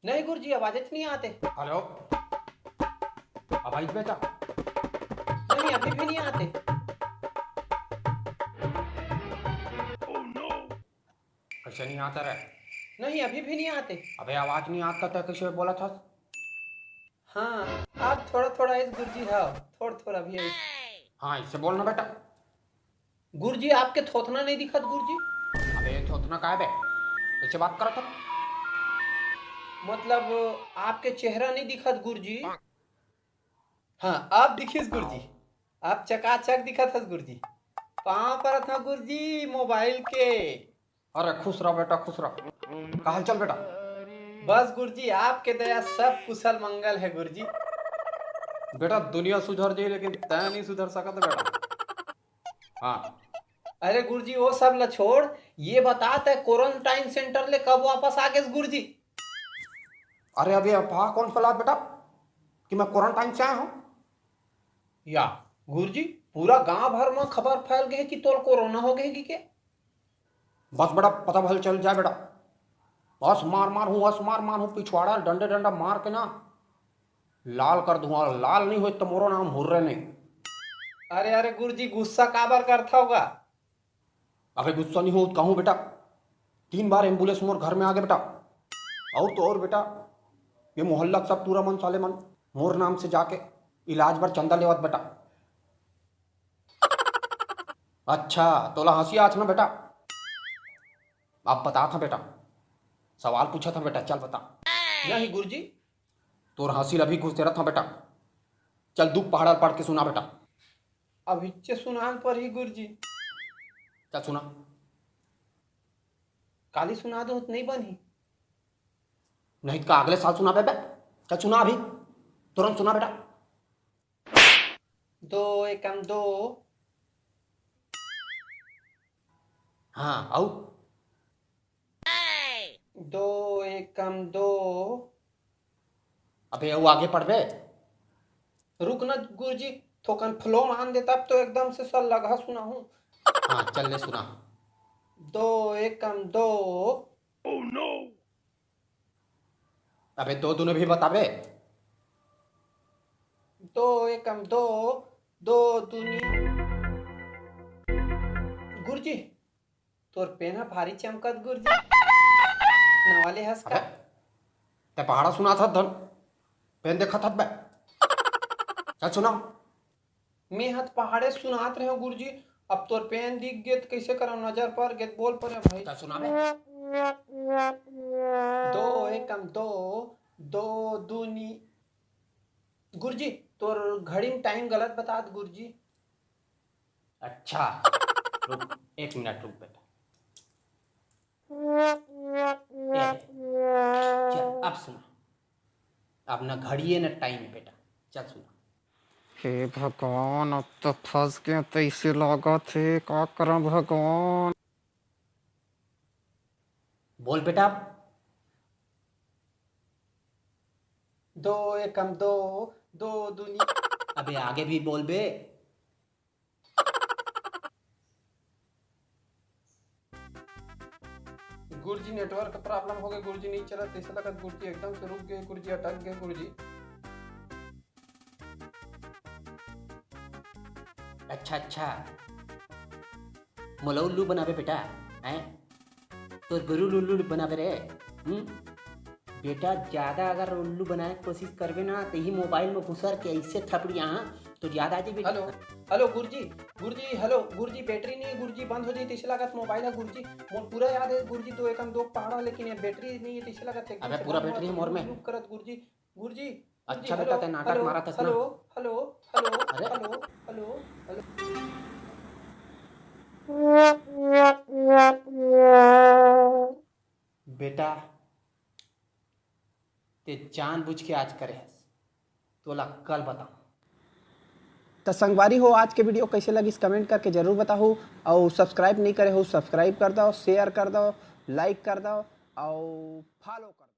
नहीं गुरुजी, आवाजें नहीं आते। हेलो। आवाज बेटा। नहीं, अभी भी नहीं आते। कैसे नहीं आता रे? नहीं, अभी भी नहीं आते। अबे आवाज नहीं आता तो कैसे बोला था? हाँ, आप थोड़ा थोड़ा इस गुरुजी, हाँ थोड़ा थोड़ा भी है। हाँ, इससे बोलना बेटा। गुरुजी, आपके थोथना नहीं दिखत गुरुजी। अबे तो उतना का है बे? कैसे बात करा था? मतलब आपके चेहरा नहीं दिखत गुरुजी। हाँ, आप दिखिस गुरुजी। आप चकाचक दिखत हस गुरुजी। कहाँ पर था गुरुजी मोबाइल के? अरे खुश रहो बेटा, खुश रहो। का हाल चल बेटा? बस गुरुजी, आपके दया सब कुशल मंगल है गुरुजी। बेटा दुनिया सुधर जाए लेकिन तय नहीं सुधर सकता बेटा। हाँ। अरे गुरुजी, वो सब ल छोड़। ये बता ते क्वारंटाइन सेंटर ले कब वापस आ गए गुरुजी? अरे अभी अफवाह कौन फैला बेटा कि मैं क्वारंटाइन से आया हूँ? या गुरुजी, पूरा गांव भर में खबर फैल गई कि तोल कोरोना हो गई के? बस बेटा पता भल चल जाए बेटा। बस मार मार हूँ, बस मार मार हूँ, पिछवाड़ा डंडे डंडा मार के ना लाल कर दूंगा। लाल नहीं हो तो मोरो नाम हुर्रे नहीं। अरे अरे गुरुजी, गुस्सा काबर करता होगा? अबे गुस्सा नहीं हो कहूँ बेटा। 3 बार एम्बुलेंस मोर घर में आ गया बेटा। और तो और बेटा, ये मोहल्ला का सब पूरा मन साले मन मोर नाम से जाके इलाज पर चंदा लेवत बेटा। अच्छा तोला हंसी आज ना बेटा? आप बता था बेटा, सवाल पूछा था बेटा, चल बता। नहीं गुरुजी। तोर हंसी अभी घुस दे रहा था बेटा। चल दुख पहाड़ पढ़ के सुना बेटा। अभिच्चे सुनान पर ही गुरुजी। चल सुना। काली सुना दो तो नहीं बनी। नहीं तो अगले साल सुना बेटा। चल सुना अभी, तुरंत सुना बेटा। दो एकम दो। हाँ आओ। दो एकम दो। अबे वो आगे पढ़ बे। रुक ना गुरुजी, थोकन फ्लो मान दे तब तो एकदम से सर लगा सुना हूँ। हाँ चल ले सुना। दो एकम दो। अबे दो दूने भी बता बे। दो एकम दो। दो दूनी। गुरुजी, तोर पेना भारी चमकत गुरुजी। नवाले हंस अबे का। ते पहाड़ा सुना था धन पेन देखा था बे। चल सुना। मैं हथ पहाड़े सुनात रहे हो गुरुजी। अब तोर पेन दिख गए तो कैसे करो, नजर पर गए बोल पड़े भाई। चल सुना बे। दो एकम दो। दो दूनी। गुरुजी, तोर घड़ी में टाइम गलत बता दे गुरुजी। अच्छा रुक 1 मिनट रुक बेटा। चल अब सुना। अब ना घड़ी है ना टाइम है बेटा। चल सुना। हे भगवान, अब तो फंस गए। तो इसे लगा थे का करम भगवान। बोल बेटा अब। दो एकम दो। दो दूनी। अबे आगे भी बोल बे। गुरुजी, नेटवर्क प्रॉब्लम हो गई गुरुजी, नहीं चला तो ऐसा लगा गुरुजी एकदम से रुक गए गुरुजी, अटक गए गुरुजी। अच्छा अच्छा मोला उल्लू बनावे बेटा हैं? तो गुरु उल्लू बनावे रे। बेटा ज्यादा अगर उल्लू बनाए की कोशिश करबे ना तो ही मोबाइल में घुसर के ऐसे थपड़ी यहाँ तो याद आ जाए बेटा। हेलो हेलो गुरुजी। गुरुजी हेलो गुरुजी, बैटरी नहीं है गुरुजी, बंद हो जाए तो ऐसे लगा मोबाइल है गुरुजी। मोर पूरा याद है गुरुजी, तो एकम दो पहाड़ा, लेकिन ये बैटरी नहीं है तो ऐसे लगा एकदम अबे से पूरा बंद बैटरी है हुआ, मोर में। लूप करत गुरुजी। गुरुजी अच्छा बेटा ते नाटक हेलो मारा था ना। हेलो हेलो हेलो अरे हेलो हेलो हेलो। बेटा ते जानबूझ के आज करे है तोला कल बताऊं। तो संगवारी हो, आज के वीडियो कैसे लगी कमेंट करके जरूर बताओ। और सब्सक्राइब नहीं करे हो सब्सक्राइब कर दो, शेयर कर दो, लाइक कर दो और फॉलो कर दो।